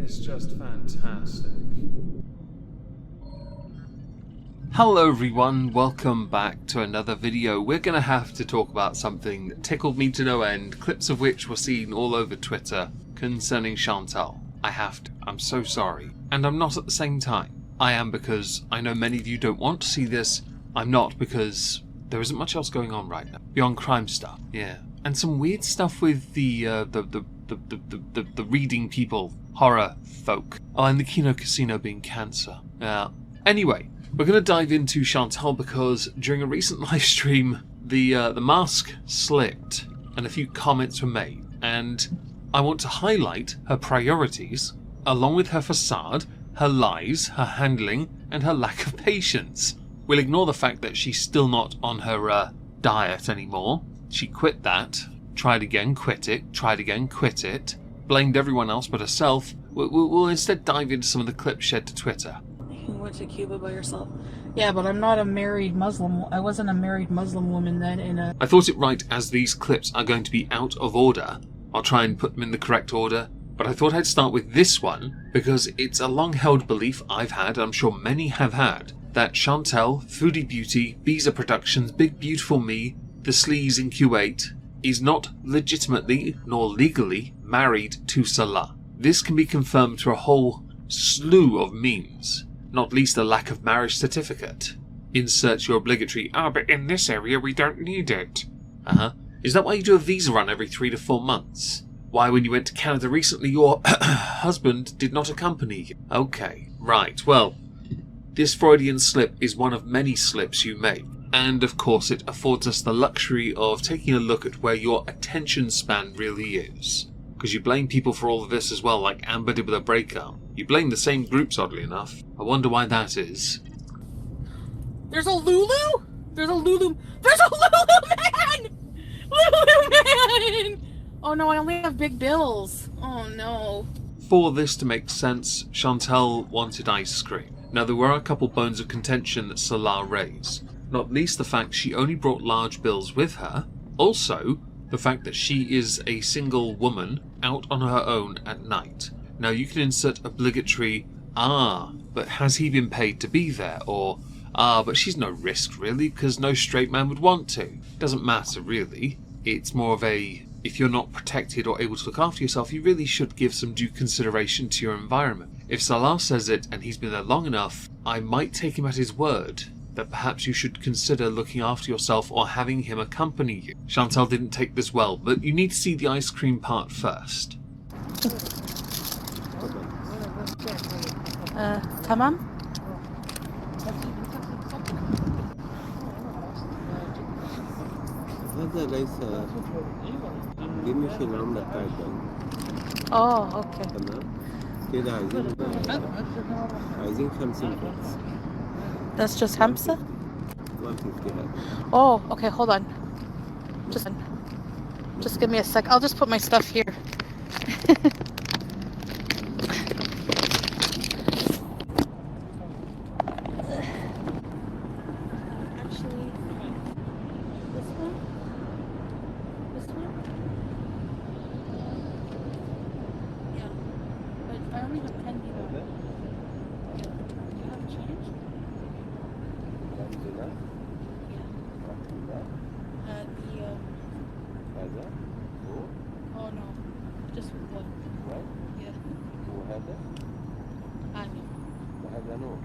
is just fantastic. Hello everyone, welcome back to another video. We're going to have to talk about something that tickled me to no end, clips of which were seen all over Twitter concerning Chantal. I have to. I'm so sorry. And I'm not at the same time. I am because I know many of you don't want to see this. I'm not because there isn't much else going on right now. Beyond crime stuff. Yeah. And some weird stuff with the reading people, horror folk. Oh, and the Kino Casino being cancer. Yeah. Anyway, we're going to dive into Chantal because during a recent live stream, the mask slipped and a few comments were made. And I want to highlight her priorities, along with her facade, her lies, her handling, and her lack of patience. We'll ignore the fact that she's still not on her diet anymore. She quit that, tried again, quit it, tried again, quit it, blamed everyone else but herself. We'll instead dive into some of the clips shared to Twitter. You went to Cuba by yourself. Yeah, but I'm not a married Muslim. I wasn't a married Muslim woman then I thought it right, as these clips are going to be out of order. I'll try and put them in the correct order. But I thought I'd start with this one because it's a long-held belief I've had, and I'm sure many have had, that Chantal, Foodie Beauty, Biza Productions, Big Beautiful Me, the sleaze in Kuwait, is not legitimately nor legally married to Salah. This can be confirmed through a whole slew of memes, not least a lack of marriage certificate. Insert your obligatory, but in this area we don't need it. Is that why you do a visa run every 3 to 4 months? Why, when you went to Canada recently, your husband did not accompany you? Okay, right, well, this Freudian slip is one of many slips you make. And of course it affords us the luxury of taking a look at where your attention span really is. Because you blame people for all of this as well, like Amber did with a breakup. You blame the same groups, oddly enough. I wonder why that is. There's a Lulu? There's a Lulu man! Lulu man! Oh no, I only have big bills. Oh no. For this to make sense, Chantal wanted ice cream. Now there were a couple bones of contention that Salah raised. Not least the fact she only brought large bills with her. Also, the fact that she is a single woman out on her own at night. Now you can insert obligatory, but has he been paid to be there? Or, but she's no risk really, because no straight man would want to. Doesn't matter really. It's more of a, if you're not protected or able to look after yourself, you really should give some due consideration to your environment. If Salah says it and he's been there long enough, I might take him at his word that perhaps you should consider looking after yourself or having him accompany you. Chantal didn't take this well, but you need to see the ice cream part first. Tamam? هذا ليس بيمشي العملة بتاعتنا. اوكي. تمام. كده عايزين 50 بس. That's just Hamza? 150. Oh, okay, hold on. Just give me a sec. I'll just put my stuff here. Oh no, just one. What? Yeah. وهذا؟ عادي. وهذا نور.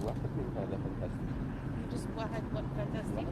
واحد من هذا فانتاستيك. Just واحد fantastic.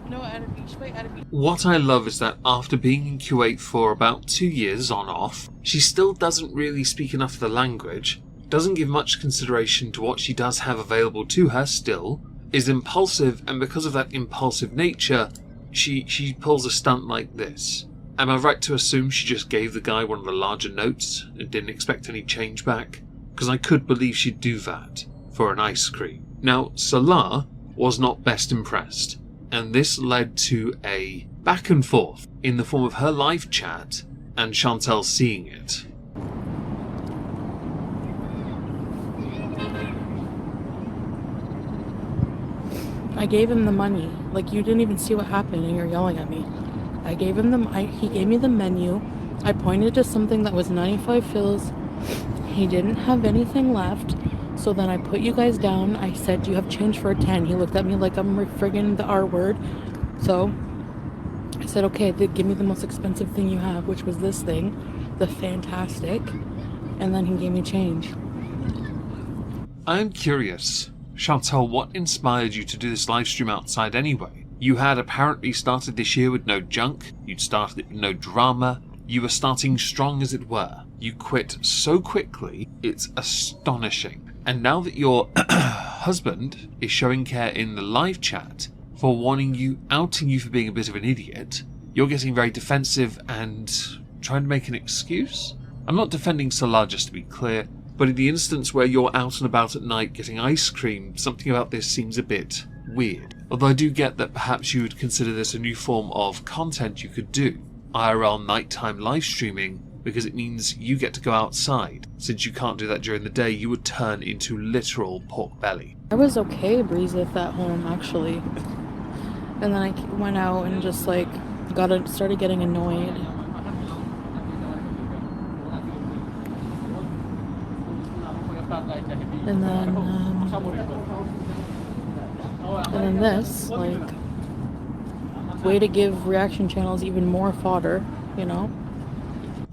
No, Arabic. شوي Arabic. What I love is that after being in Kuwait for about 2 years on off, she still doesn't really speak enough of the language, doesn't give much consideration to what she does have available to her still, is impulsive, and because of that impulsive nature, she pulls a stunt like this. Am I right to assume she just gave the guy one of the larger notes and didn't expect any change back? Because I could believe she'd do that for an ice cream. Now, Salah was not best impressed, and this led to a back and forth in the form of her live chat and Chantal seeing it. I gave him the money. Like, you didn't even see what happened and you're yelling at me. I gave him he gave me the menu. I pointed to something that was 95 fills. He didn't have anything left. So then I put you guys down. I said, do you have change for a 10? He looked at me like I'm friggin' the R word. So I said, okay, give me the most expensive thing you have, which was this thing, the Fantastic. And then he gave me change. I'm curious, Chantal, what inspired you to do this live stream outside anyway? You had apparently started this year with no junk. You'd started it with no drama. You were starting strong, as it were. You quit so quickly, it's astonishing. And now that your husband is showing care in the live chat for warning you, outing you for being a bit of an idiot, you're getting very defensive and trying to make an excuse? I'm not defending Salah, just to be clear, but in the instance where you're out and about at night getting ice cream, something about this seems a bit weird. Although I do get that perhaps you would consider this a new form of content you could do, IRL nighttime live streaming, because it means you get to go outside. Since you can't do that during the day, you would turn into literal pork belly. I was okay breathing at home, actually. And then I went out and just like started getting annoyed. And then this, like, way to give reaction channels even more fodder, you know?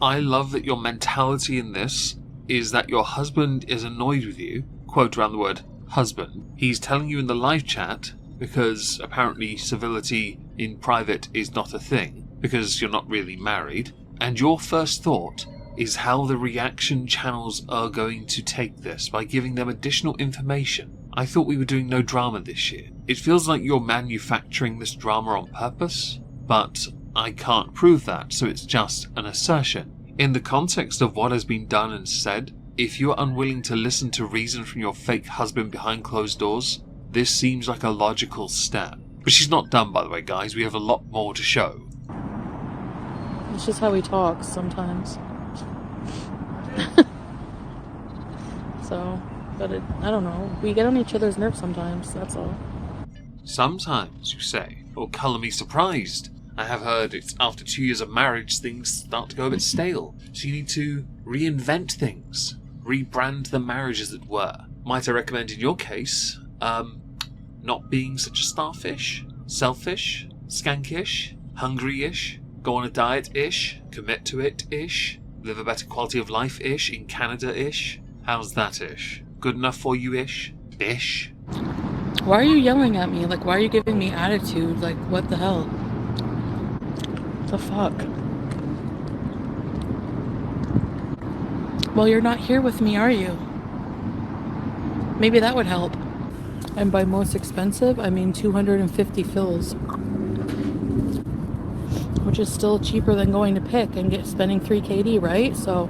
I love that your mentality in this is that your husband is annoyed with you. Quote around the word husband. He's telling you in the live chat, because apparently civility in private is not a thing, because you're not really married, and your first thought is how the reaction channels are going to take this by giving them additional information. I thought we were doing no drama this year. It feels like you're manufacturing this drama on purpose, but I can't prove that, so it's just an assertion. In the context of what has been done and said, if you're unwilling to listen to reason from your fake husband behind closed doors, this seems like a logical step. But she's not done, by the way, guys. We have a lot more to show. It's just how he talks sometimes. So, but I don't know. We get on each other's nerves sometimes, that's all. Sometimes, you say? Well, colour me surprised. I have heard it's after 2 years of marriage, things start to go a bit stale. So you need to reinvent things. Rebrand the marriage, as it were. Might I recommend in your case, not being such a starfish? Selfish? Skankish? Hungry-ish? Go on a diet-ish? Commit to it-ish? Live a better quality of life-ish? In Canada-ish? How's that-ish? Good enough for you-ish? Ish? Why are you yelling at me? Like, why are you giving me attitude? Like, what the hell? The fuck? Well, you're not here with me, are you? Maybe that would help. And by most expensive, I mean 250 fills. Which is still cheaper than going to Pick and spending 3 KD, right? So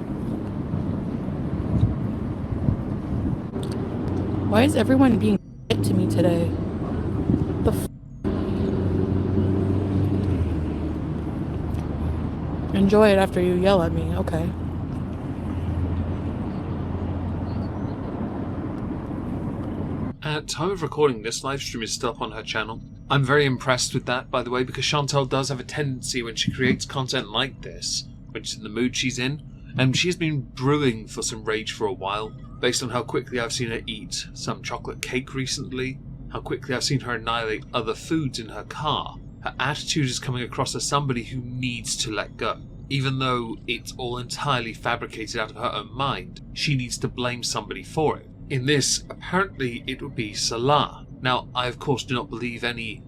why is everyone being shit to me today? The f. Enjoy it after you yell at me, okay. At time of recording, this live stream is still up on her channel. I'm very impressed with that, by the way, because Chantal does have a tendency when she creates content like this, when she's in the mood she's in, and she's been brewing for some rage for a while, based on how quickly I've seen her eat some chocolate cake recently, how quickly I've seen her annihilate other foods in her car. Her attitude is coming across as somebody who needs to let go. Even though it's all entirely fabricated out of her own mind, she needs to blame somebody for it. In this, apparently it would be Salah. Now, I of course do not believe any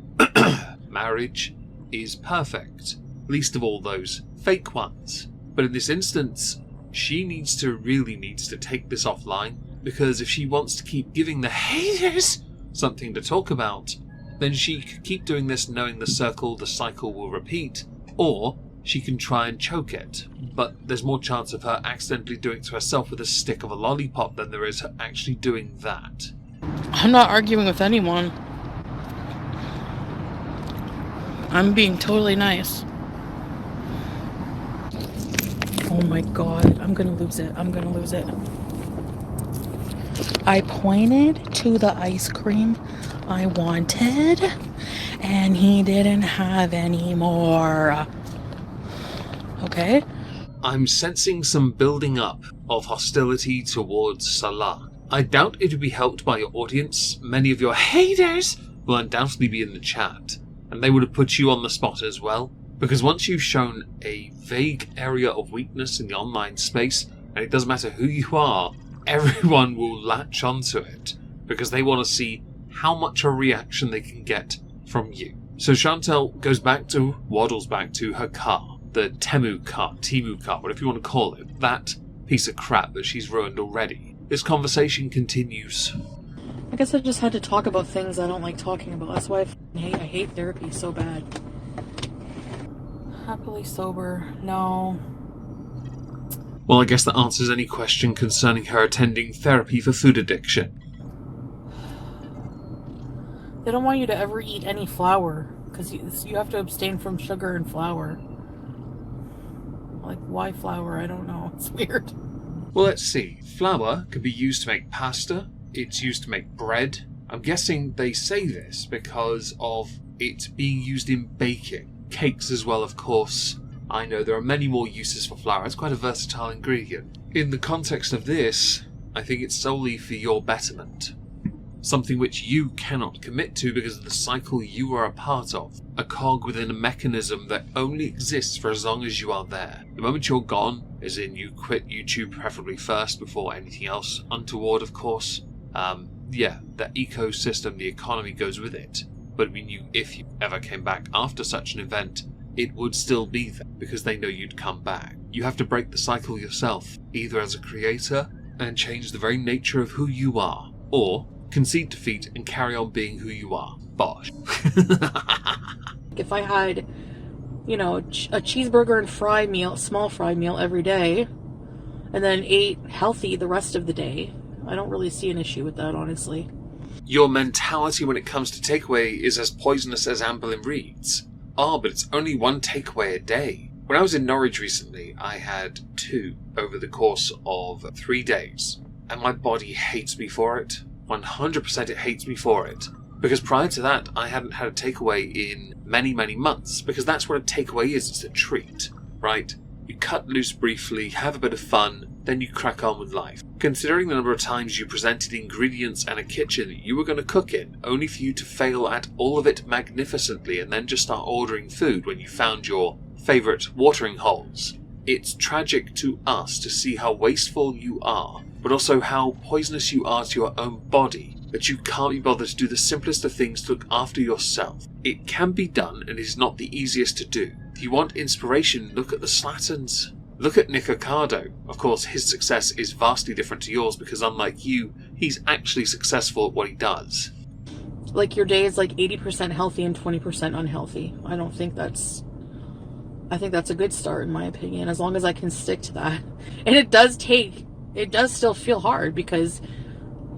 marriage is perfect, least of all those fake ones. But in this instance, she really needs to take this offline, because if she wants to keep giving the haters something to talk about, then she could keep doing this knowing the cycle will repeat, or she can try and choke it. But there's more chance of her accidentally doing it to herself with a stick of a lollipop than there is her actually doing that. I'm not arguing with anyone. I'm being totally nice. Oh my god, I'm gonna lose it. I'm gonna lose it. I pointed to the ice cream I wanted, and he didn't have any more. Okay? I'm sensing some building up of hostility towards Salah. I doubt it would be helped by your audience. Many of your haters will undoubtedly be in the chat, and they would have put you on the spot as well. Because once you've shown a vague area of weakness in the online space, and it doesn't matter who you are, everyone will latch onto it, because they want to see how much a reaction they can get from you. So Chantal waddles back to her car, the Timu car, whatever you want to call it, that piece of crap that she's ruined already. This conversation continues. I guess I just had to talk about things I don't like talking about. That's why I hate therapy so bad. Happily sober, no. Well, I guess that answers any question concerning her attending therapy for food addiction. They don't want you to ever eat any flour, because you have to abstain from sugar and flour. Like, why flour? I don't know. It's weird. Well, let's see. Flour can be used to make pasta. It's used to make bread. I'm guessing they say this because of it being used in baking. Cakes as well, of course. I know there are many more uses for flour. It's quite a versatile ingredient. In the context of this, I think it's solely for your betterment. Something which you cannot commit to because of the cycle you are a part of. A cog within a mechanism that only exists for as long as you are there. The moment you're gone, as in you quit YouTube preferably first before anything else untoward, of course, the ecosystem, the economy goes with it. But if you ever came back after such an event, it would still be there because they know you'd come back. You have to break the cycle yourself, either as a creator and change the very nature of who you are, or concede defeat and carry on being who you are. Bosh. If I had, a cheeseburger and small fry meal every day, and then ate healthy the rest of the day, I don't really see an issue with that, honestly. Your mentality when it comes to takeaway is as poisonous as Anne Boleyn reads. But it's only one takeaway a day. When I was in Norwich recently, I had 2 over the course of 3 days. And my body hates me for it. 100% it hates me for it. Because prior to that, I hadn't had a takeaway in many, many months. Because that's what a takeaway is, it's a treat, right? You cut loose briefly, have a bit of fun, then you crack on with life. Considering the number of times you presented ingredients and a kitchen that you were going to cook in, only for you to fail at all of it magnificently and then just start ordering food when you found your favourite watering holes. It's tragic to us to see how wasteful you are, but also how poisonous you are to your own body, that you can't be bothered to do the simplest of things to look after yourself. It can be done and is not the easiest to do. If you want inspiration, look at the Slattons. Look at Nick Ocado. Of course, his success is vastly different to yours because unlike you, he's actually successful at what he does. Like, your day is like 80% healthy and 20% unhealthy. I think that's a good start in my opinion, as long as I can stick to that. And it does still feel hard because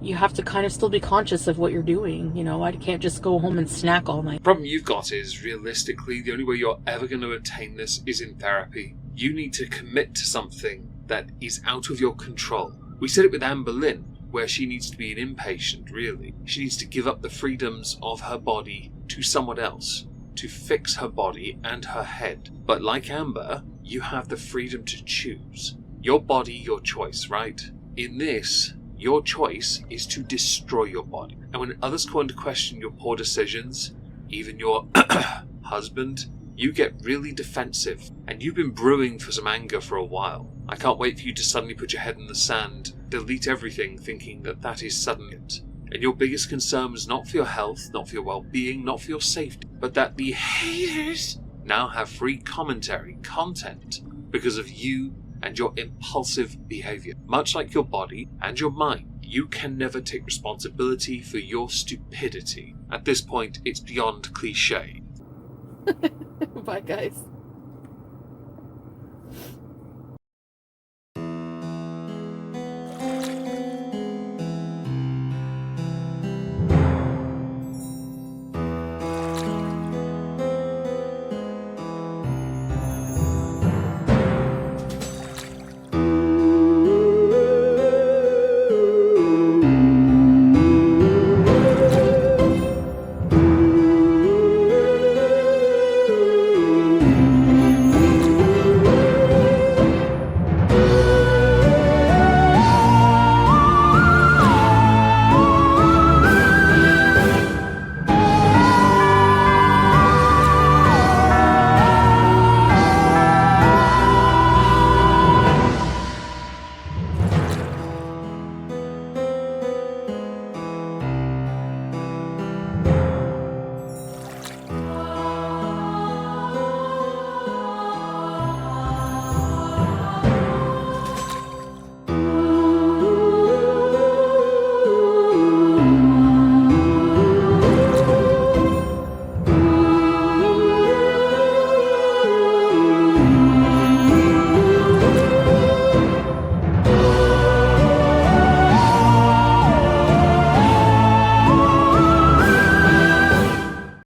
you have to kind of still be conscious of what you're doing. I can't just go home and snack all night. The problem you've got is, realistically, the only way you're ever going to attain this is in therapy. You need to commit to something that is out of your control. We said it with Anne Boleyn, where she needs to be an inpatient, really. She needs to give up the freedoms of her body to someone else, to fix her body and her head. But like Amber, you have the freedom to choose. Your body, your choice, right? In this, your choice is to destroy your body. And when others come into question your poor decisions, even your husband, you get really defensive. And you've been brewing for some anger for a while. I can't wait for you to suddenly put your head in the sand, delete everything, thinking that is suddenly it. And your biggest concern was not for your health, not for your well-being, not for your safety, but that the haters now have free commentary, content, because of you and your impulsive behavior. Much like your body and your mind, you can never take responsibility for your stupidity. At this point, it's beyond cliche. Bye, guys.